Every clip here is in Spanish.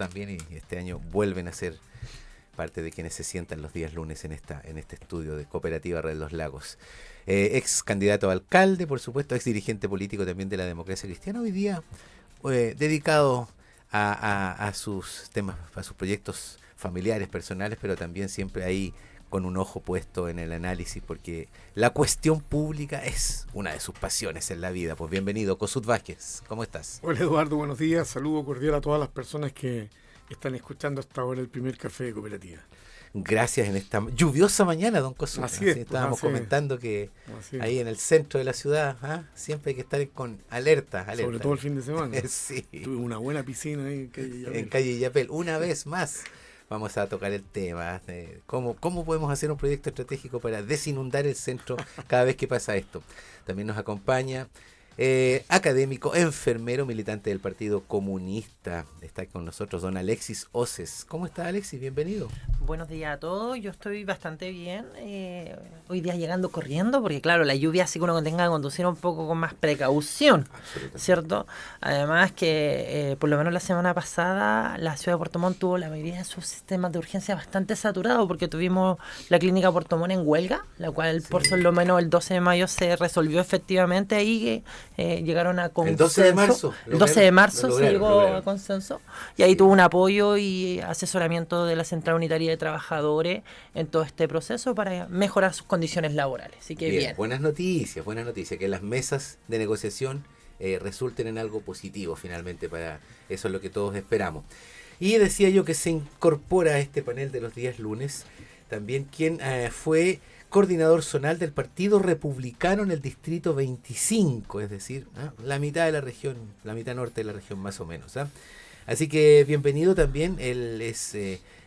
también, y este año vuelven a ser parte de quienes se sientan los días lunes en este estudio de Cooperativa Red Los Lagos. Ex candidato a alcalde, por supuesto, ex dirigente político también de la Democracia Cristiana, hoy día dedicado a sus temas, a sus proyectos familiares, personales, pero también siempre ahí con un ojo puesto en el análisis, porque la cuestión pública es una de sus pasiones en la vida. Pues bienvenido, Kossuth Vázquez, ¿cómo estás? Hola Eduardo, buenos días, saludo cordial a todas las personas que están escuchando hasta ahora el primer café de Cooperativa. Gracias en esta lluviosa mañana, don Kossuth. Así es, estábamos comentando que así ahí en el centro de la ciudad siempre hay que estar con alerta. Sobre todo el fin de semana. Sí. Tuve una buena piscina ahí en calle Yapel. Una vez más vamos a tocar el tema de cómo podemos hacer un proyecto estratégico para desinundar el centro cada vez que pasa esto. También nos acompaña académico, enfermero, militante del Partido Comunista. Está con nosotros don Alexis Oces. ¿Cómo está, Alexis? Bienvenido. Buenos días a todos, yo estoy bastante bien. Hoy día llegando corriendo, porque claro, la lluvia sí que uno tenga que conducir un poco con más precaución, ¿cierto? Además que por lo menos la semana pasada la ciudad de Puerto Montt tuvo la mayoría de sus sistemas de urgencia bastante saturados, porque tuvimos la clínica Puerto Montt en huelga, la cual por lo menos el 12 de mayo se resolvió efectivamente ahí. Llegaron a consenso. El 12 de marzo. El 12 de marzo lograron, se llegó a consenso. Y ahí tuvo un apoyo y asesoramiento de la Central Unitaria de Trabajadores en todo este proceso para mejorar sus condiciones laborales. Así que bien. Buenas noticias, que las mesas de negociación resulten en algo positivo finalmente. Para eso es lo que todos esperamos. Y decía yo que se incorpora a este panel de los días lunes también quien fue coordinador zonal del Partido Republicano en el Distrito 25, es decir, la mitad de la región, la mitad norte de la región más o menos. Así que bienvenido también, él es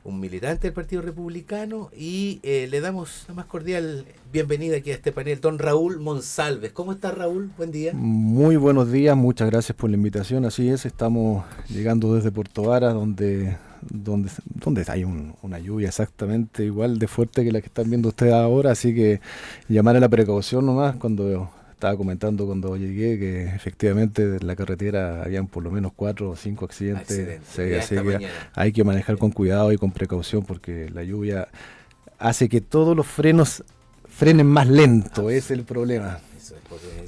un militante del Partido Republicano y le damos la más cordial bienvenida aquí a este panel, don Raúl Monsalves. ¿Cómo está, Raúl? Buen día. Muy buenos días, muchas gracias por la invitación. Así es, estamos llegando desde Puerto Varas, donde hay una lluvia exactamente igual de fuerte que la que están viendo ustedes ahora, así que llamar a la precaución nomás. Cuando estaba comentando cuando llegué que efectivamente en la carretera habían por lo menos 4 o 5 accidentes, así que hay que manejar con cuidado y con precaución, porque la lluvia hace que todos los frenos frenen más lento, es el problema.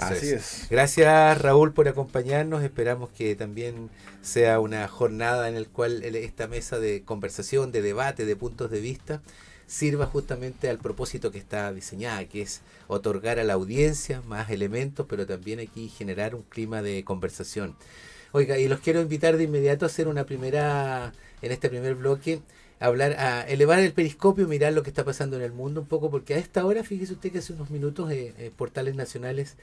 Así es. Gracias, Raúl, por acompañarnos. Esperamos que también sea una jornada en la cual esta mesa de conversación, de debate, de puntos de vista, sirva justamente al propósito que está diseñada, que es otorgar a la audiencia más elementos, pero también aquí generar un clima de conversación. Oiga, y los quiero invitar de inmediato a hacer en este primer bloque, a elevar el periscopio, mirar lo que está pasando en el mundo un poco, porque a esta hora, fíjese usted que hace unos minutos portales nacionales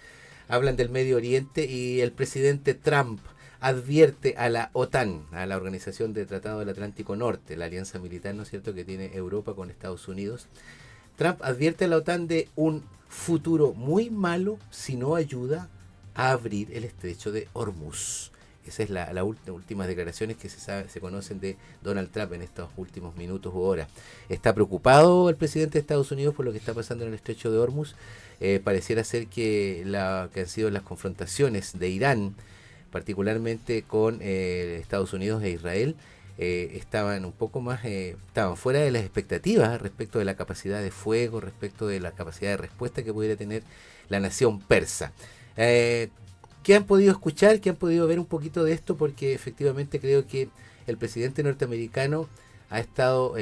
hablan del Medio Oriente y el presidente Trump advierte a la OTAN, a la Organización de Tratado del Atlántico Norte, la alianza militar, ¿no es cierto?, que tiene Europa con Estados Unidos. Trump advierte a la OTAN de un futuro muy malo si no ayuda a abrir el estrecho de Hormuz. Esa es las últimas declaraciones que se conocen de Donald Trump en estos últimos minutos u horas. Está preocupado el presidente de Estados Unidos por lo que está pasando en el estrecho de Hormuz. Pareciera ser que han sido las confrontaciones de Irán, particularmente con Estados Unidos e Israel, estaban un poco más, estaban fuera de las expectativas respecto de la capacidad de fuego, respecto de la capacidad de respuesta que pudiera tener la nación persa. ¿Qué han podido escuchar? ¿Qué han podido ver un poquito de esto? Porque efectivamente creo que el presidente norteamericano ha estado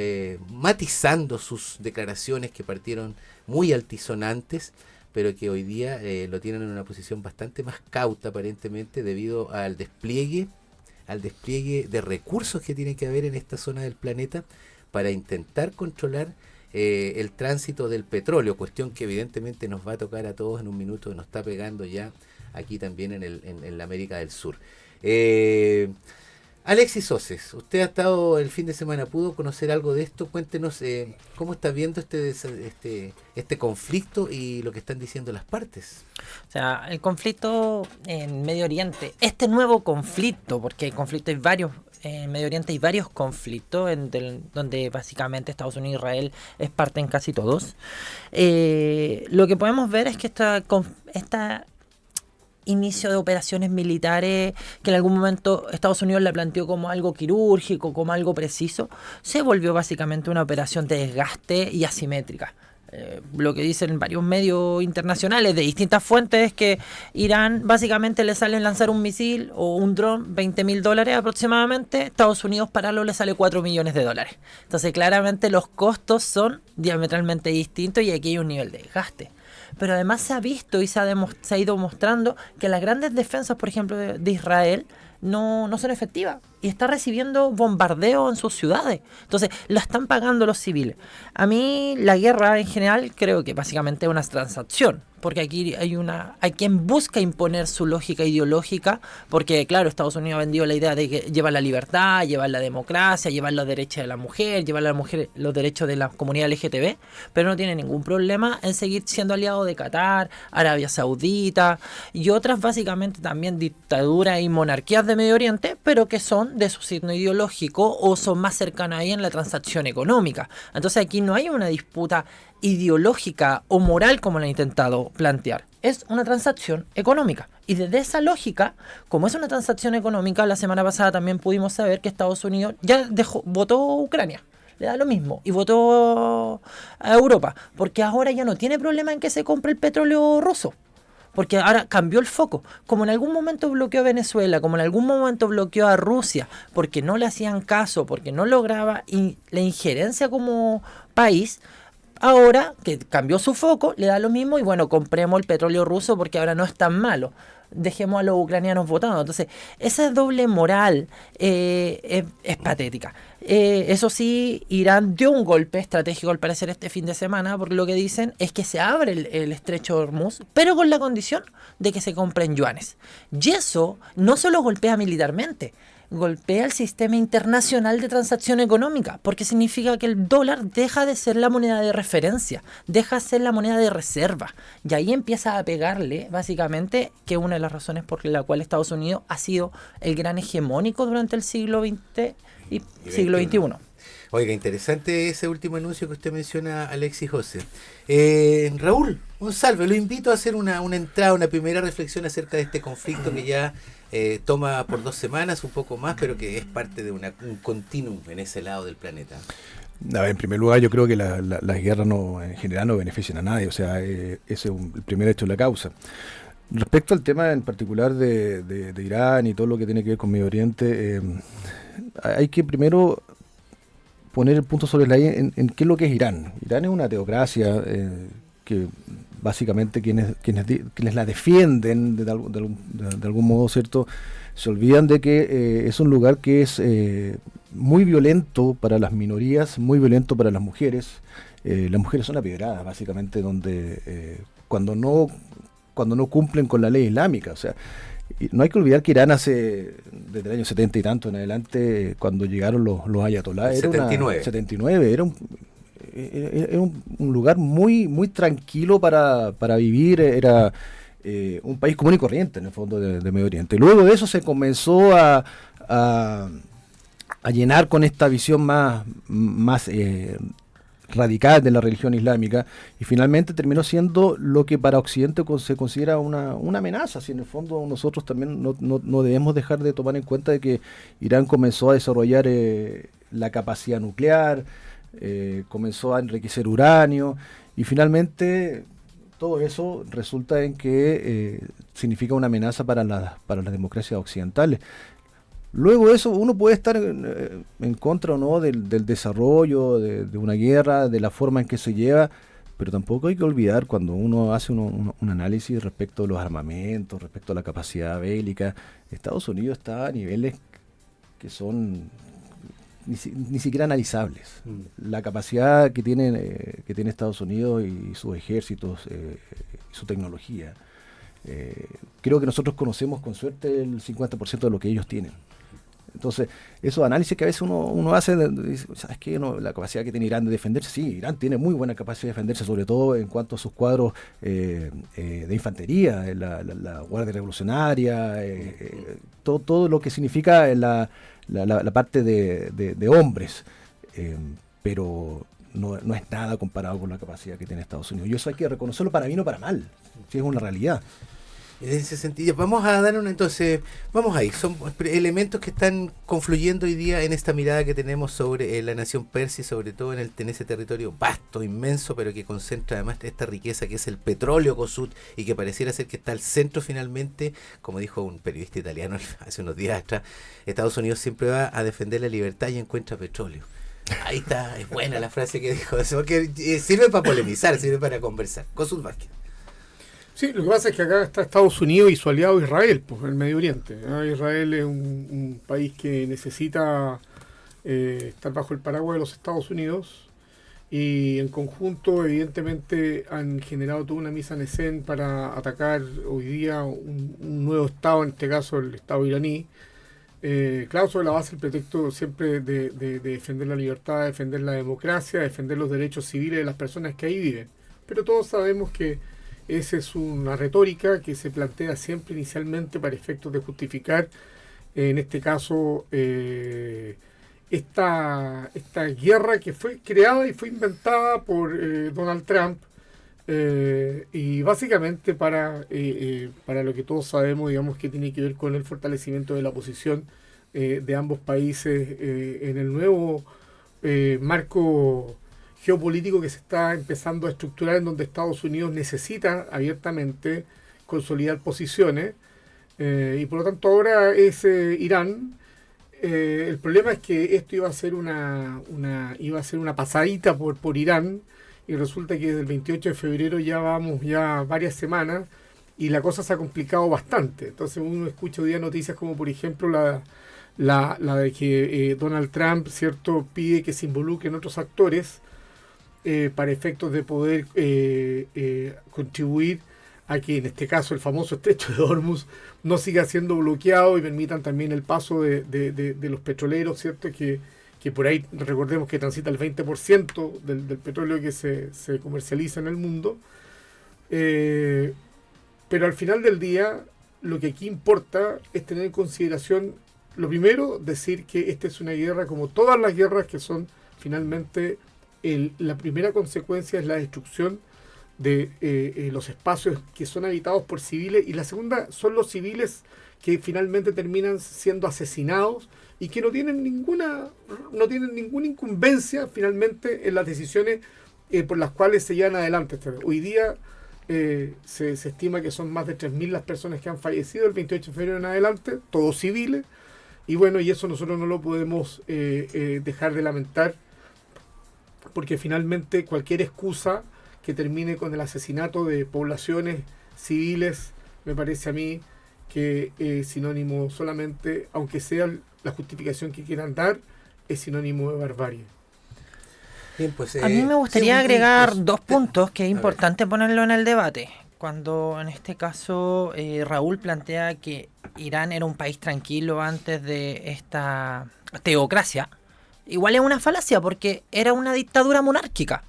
matizando sus declaraciones que partieron muy altisonantes, pero que hoy día lo tienen en una posición bastante más cauta aparentemente debido al despliegue de recursos que tiene que haber en esta zona del planeta para intentar controlar el tránsito del petróleo, cuestión que evidentemente nos va a tocar a todos en un minuto, nos está pegando ya aquí también en la América del Sur. Alexis Oces, usted ha estado el fin de semana, ¿pudo conocer algo de esto? Cuéntenos cómo está viendo este conflicto y lo que están diciendo las partes. O sea, el conflicto en Medio Oriente, este nuevo conflicto, porque hay conflictos, hay varios, en Medio Oriente hay varios conflictos donde básicamente Estados Unidos e Israel es parte en casi todos. Lo que podemos ver es que esta inicio de operaciones militares que en algún momento Estados Unidos la planteó como algo quirúrgico, como algo preciso, se volvió básicamente una operación de desgaste y asimétrica. Lo que dicen varios medios internacionales de distintas fuentes es que Irán básicamente le sale lanzar un misil o un dron $20.000 aproximadamente, Estados Unidos pararlo le sale $4 millones. Entonces claramente los costos son diametralmente distintos y aquí hay un nivel de desgaste. Pero además se ha visto y se ha ido mostrando que las grandes defensas, por ejemplo, de Israel no son efectivas y está recibiendo bombardeo en sus ciudades. Entonces, lo están pagando los civiles. A mí, la guerra en general creo que básicamente es una transacción, porque aquí hay quien busca imponer su lógica ideológica, porque claro, Estados Unidos ha vendido la idea de que lleva la libertad, llevar la democracia, llevar los derechos de la mujer, llevar a la mujer los derechos de la comunidad LGTB, pero no tiene ningún problema en seguir siendo aliado de Qatar, Arabia Saudita y otras básicamente también dictaduras y monarquías de Medio Oriente, pero que son de su signo ideológico o son más cercanas ahí en la transacción económica. Entonces aquí no hay una disputa ideológica o moral como la han intentado plantear. Es una transacción económica. Y desde esa lógica, como es una transacción económica, la semana pasada también pudimos saber que Estados Unidos ya votó Ucrania. Le da lo mismo. Y votó a Europa. Porque ahora ya no tiene problema en que se compre el petróleo ruso. Porque ahora cambió el foco. Como en algún momento bloqueó a Venezuela, como en algún momento bloqueó a Rusia, porque no le hacían caso, porque no lograba la injerencia como país, ahora que cambió su foco, le da lo mismo y bueno, compremos el petróleo ruso porque ahora no es tan malo. Dejemos a los ucranianos votando. Entonces, esa doble moral es patética. Eso sí, Irán dio un golpe estratégico al parecer este fin de semana, porque lo que dicen es que se abre el estrecho de Hormuz, pero con la condición de que se compren yuanes. Y eso no solo golpea militarmente, golpea el sistema internacional de transacción económica, porque significa que el dólar deja de ser la moneda de referencia, deja de ser la moneda de reserva, y ahí empieza a pegarle, básicamente, que una de las razones por la cual Estados Unidos ha sido el gran hegemónico durante el siglo XX y siglo XXI. Oiga, interesante ese último anuncio que usted menciona, Alexis José. Raúl, un salve, lo invito a hacer una entrada, una primera reflexión acerca de este conflicto que ya toma por 2 semanas, un poco más, pero que es parte de un continuum en ese lado del planeta. En primer lugar, yo creo que las guerras en general no benefician a nadie, o sea, ese es el primer hecho de la causa. Respecto al tema en particular de Irán y todo lo que tiene que ver con Medio Oriente, hay que primero poner el punto sobre la I en qué es lo que es Irán. Irán es una teocracia que básicamente quienes la defienden de algún modo, ¿cierto?, se olvidan de que es un lugar que es muy violento para las minorías, muy violento para las mujeres. Las mujeres son apedreadas, básicamente, donde cuando no cumplen con la ley islámica. O sea, no hay que olvidar que Irán desde el año 70 y tanto en adelante, cuando llegaron los ayatolás, era 79, era un lugar muy, muy tranquilo para vivir, era un país común y corriente en el fondo de Medio Oriente. Luego de eso se comenzó a llenar con esta visión más radical de la religión islámica, y finalmente terminó siendo lo que para Occidente se considera una amenaza. Si en el fondo nosotros también no debemos dejar de tomar en cuenta de que Irán comenzó a desarrollar la capacidad nuclear, comenzó a enriquecer uranio, y finalmente todo eso resulta en que significa una amenaza para las democracias occidentales. Luego de eso, uno puede estar en contra o no del desarrollo de una guerra, de la forma en que se lleva, pero tampoco hay que olvidar cuando uno hace un análisis respecto a los armamentos, respecto a la capacidad bélica. Estados Unidos está a niveles que son ni siquiera analizables. La capacidad que tiene Estados Unidos y sus ejércitos, su tecnología. Creo que nosotros conocemos con suerte el 50% de lo que ellos tienen. Entonces, esos análisis que a veces uno hace, ¿sabes qué? La capacidad que tiene Irán de defenderse, sí, Irán tiene muy buena capacidad de defenderse, sobre todo en cuanto a sus cuadros de infantería, la Guardia Revolucionaria, todo lo que significa la parte de hombres, pero no es nada comparado con la capacidad que tiene Estados Unidos. Y eso hay que reconocerlo para bien o para mal, si es una realidad. En ese sentido, vamos ahí, son elementos que están confluyendo hoy día en esta mirada que tenemos sobre la nación persa y sobre todo en ese territorio vasto, inmenso, pero que concentra además esta riqueza que es el petróleo Kossuth y que pareciera ser que está al centro finalmente, como dijo un periodista italiano hace unos días atrás, Estados Unidos siempre va a defender la libertad y encuentra petróleo. Ahí está, es buena la frase que dijo eso, porque sirve para polemizar, sirve para conversar. Kossuth Vázquez. Sí, lo que pasa es que acá está Estados Unidos y su aliado Israel, pues, en el Medio Oriente. Israel es un país que necesita estar bajo el paraguas de los Estados Unidos y en conjunto, evidentemente, han generado toda una mise en escène para atacar hoy día un nuevo Estado, en este caso el Estado iraní. Claro, sobre la base del pretexto siempre de defender la libertad, defender la democracia, defender los derechos civiles de las personas que ahí viven. Pero todos sabemos que esa es una retórica que se plantea siempre inicialmente para efectos de justificar, en este caso, esta guerra que fue creada y fue inventada por Donald Trump, y básicamente para lo que todos sabemos, digamos, que tiene que ver con el fortalecimiento de la posición de ambos países en el nuevo marco geopolítico que se está empezando a estructurar, en donde Estados Unidos necesita abiertamente consolidar posiciones, y por lo tanto ahora es Irán. El problema es que esto iba a ser una pasadita por Irán, y resulta que desde el 28 de febrero ya vamos varias semanas y la cosa se ha complicado bastante. Entonces uno escucha hoy día noticias como por ejemplo la de que Donald Trump, ¿cierto?, pide que se involucren otros actores para efectos de poder contribuir a que en este caso el famoso estrecho de Hormuz no siga siendo bloqueado y permitan también el paso de los petroleros, ¿cierto?, que por ahí recordemos que transita el 20% del petróleo que se comercializa en el mundo. Pero al final del día lo que aquí importa es tener en consideración, lo primero, decir que esta es una guerra como todas las guerras que son finalmente la primera consecuencia es la destrucción de los espacios que son habitados por civiles, y la segunda son los civiles que finalmente terminan siendo asesinados y que no tienen ninguna incumbencia finalmente en las decisiones por las cuales se llevan adelante. Hoy día se estima que son más de 3.000 las personas que han fallecido el 28 de febrero en adelante, todos civiles, y bueno, y eso nosotros no lo podemos dejar de lamentar, porque finalmente cualquier excusa que termine con el asesinato de poblaciones civiles, me parece a mí que es sinónimo solamente, aunque sea la justificación que quieran dar, es sinónimo de barbarie. Bien, pues, a mí me gustaría agregar dos puntos que es importante ponerlo en el debate. Cuando en este caso Raúl plantea que Irán era un país tranquilo antes de esta teocracia, igual es una falacia porque era una dictadura monárquica.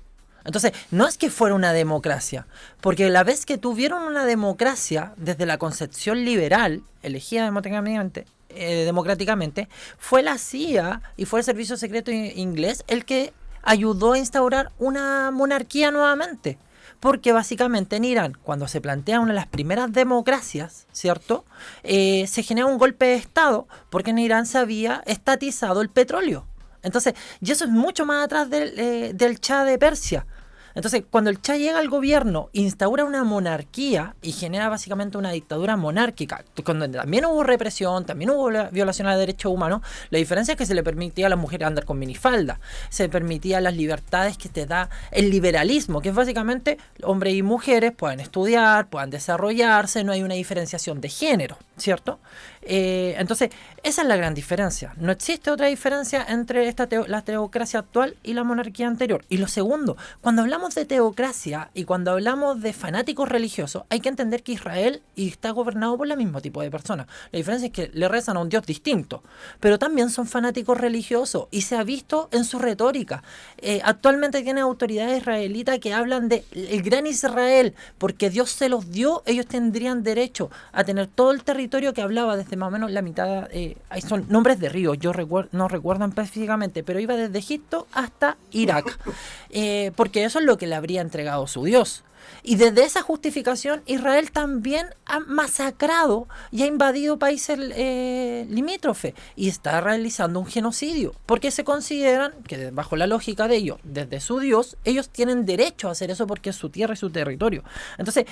Entonces, no es que fuera una democracia, porque la vez que tuvieron una democracia desde la concepción liberal, elegida democráticamente, fue la CIA y fue el servicio secreto inglés el que ayudó a instaurar una monarquía nuevamente. Porque básicamente en Irán, cuando se plantea una de las primeras democracias, ¿cierto?, se genera un golpe de Estado, porque en Irán se había estatizado el petróleo. Entonces, y eso es mucho más atrás del Shah de Persia. Entonces, cuando el Shah llega al gobierno, instaura una monarquía y genera básicamente una dictadura monárquica, cuando también hubo represión, también hubo violación a los derechos humanos, la diferencia es que se le permitía a las mujeres andar con minifalda, se permitía las libertades que te da el liberalismo, que es básicamente hombres y mujeres puedan estudiar, puedan desarrollarse, no hay una diferenciación de género, ¿cierto? Entonces, esa es la gran diferencia. No existe otra diferencia entre la teocracia actual y la monarquía anterior. Y lo segundo, cuando hablamos de teocracia y cuando hablamos de fanáticos religiosos, hay que entender que Israel está gobernado por el mismo tipo de personas. La diferencia es que le rezan a un Dios distinto, pero también son fanáticos religiosos y se ha visto en su retórica. Actualmente tienen autoridades israelitas que hablan de el gran Israel, porque Dios se los dio, ellos tendrían derecho a tener todo el territorio que hablaba desde más o menos la mitad, ahí son nombres de ríos, yo no recuerdo específicamente, pero iba desde Egipto hasta Irak, porque eso es lo que le habría entregado su Dios. Y desde esa justificación, Israel también ha masacrado y ha invadido países limítrofes y está realizando un genocidio, porque se consideran que bajo la lógica de ellos, desde su Dios, ellos tienen derecho a hacer eso porque es su tierra y su territorio. Entonces,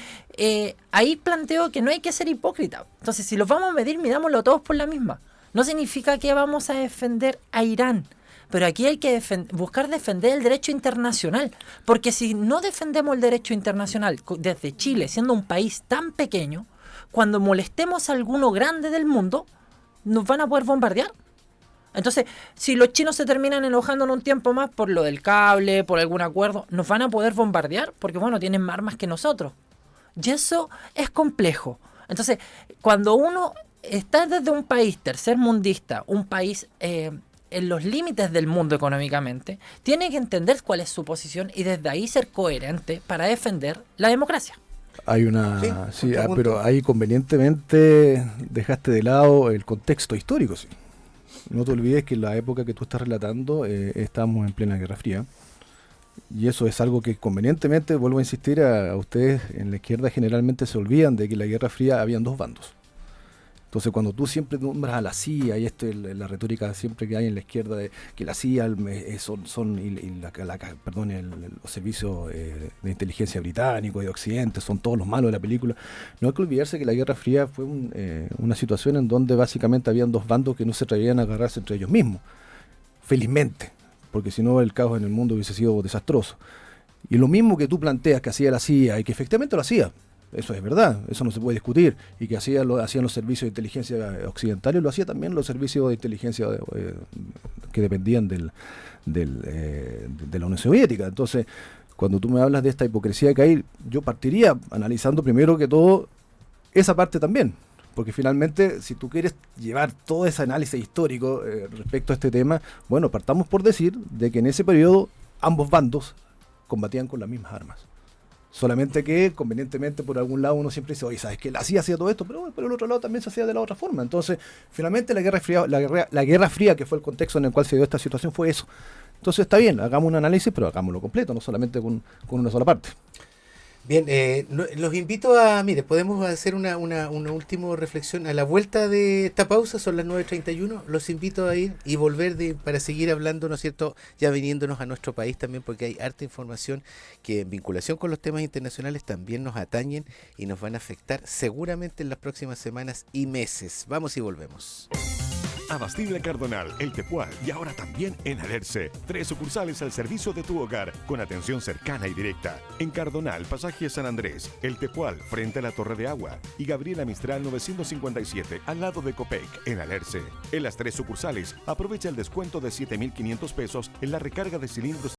ahí planteo que no hay que ser hipócrita. Entonces, si los vamos a medir, midámoslo todos por la misma. No significa que vamos a defender a Irán, pero aquí hay que buscar defender el derecho internacional, porque si no defendemos el derecho internacional desde Chile, siendo un país tan pequeño, cuando molestemos a alguno grande del mundo, nos van a poder bombardear. Entonces, si los chinos se terminan enojando en un tiempo más por lo del cable, por algún acuerdo, nos van a poder bombardear, porque bueno, tienen más armas que nosotros. Y eso es complejo. Entonces, cuando uno está desde un país tercermundista, un país en los límites del mundo económicamente, tiene que entender cuál es su posición y desde ahí ser coherente para defender la democracia. Hay una... Sí, pero ahí convenientemente dejaste de lado el contexto histórico, sí. No te olvides que en la época que tú estás relatando estábamos en plena Guerra Fría. Y eso es algo que convenientemente, vuelvo a insistir, a ustedes en la izquierda generalmente se olvidan de que en la Guerra Fría habían dos bandos. Entonces, cuando tú siempre nombras a la CIA, y esto es la retórica siempre que hay en la izquierda, de que la CIA los servicios de inteligencia británicos y de Occidente son todos los malos de la película, no hay que olvidarse que la Guerra Fría fue una situación en donde básicamente habían dos bandos que no se atrevían a agarrarse entre ellos mismos, felizmente, porque si no el caos en el mundo hubiese sido desastroso. Y lo mismo que tú planteas que hacía la CIA, y que efectivamente lo hacía, eso es verdad, eso no se puede discutir, y que hacían los servicios de inteligencia occidentales, lo hacía también los servicios de inteligencia que dependían de la Unión Soviética. Entonces, cuando tú me hablas de esta hipocresía que hay, yo partiría analizando primero que todo esa parte también, porque finalmente, si tú quieres llevar todo ese análisis histórico respecto a este tema, bueno, partamos por decir de que en ese periodo ambos bandos combatían con las mismas armas. Solamente que, convenientemente, por algún lado uno siempre dice, oye, ¿sabes qué? La CIA hacía todo esto, pero por el otro lado también se hacía de la otra forma. Entonces, finalmente la Guerra Fría, que fue el contexto en el cual se dio esta situación, fue eso. Entonces está bien, hagamos un análisis, pero hagámoslo completo, no solamente con una sola parte. Bien, los invito a, mire, podemos hacer una última reflexión. A la vuelta de esta pausa, son las 9:31, los invito a ir y volver para seguir hablando, ¿no es cierto?, ya viniéndonos a nuestro país también, porque hay harta información que en vinculación con los temas internacionales también nos atañen y nos van a afectar seguramente en las próximas semanas y meses. Vamos y volvemos. Abastible Cardonal, El Tepual y ahora también en Alerce. 3 sucursales al servicio de tu hogar con atención cercana y directa. En Cardonal, pasaje San Andrés, El Tepual, frente a la Torre de Agua y Gabriela Mistral 957 al lado de Copec en Alerce. En las 3 sucursales, aprovecha el descuento de 7,500 pesos en la recarga de cilindros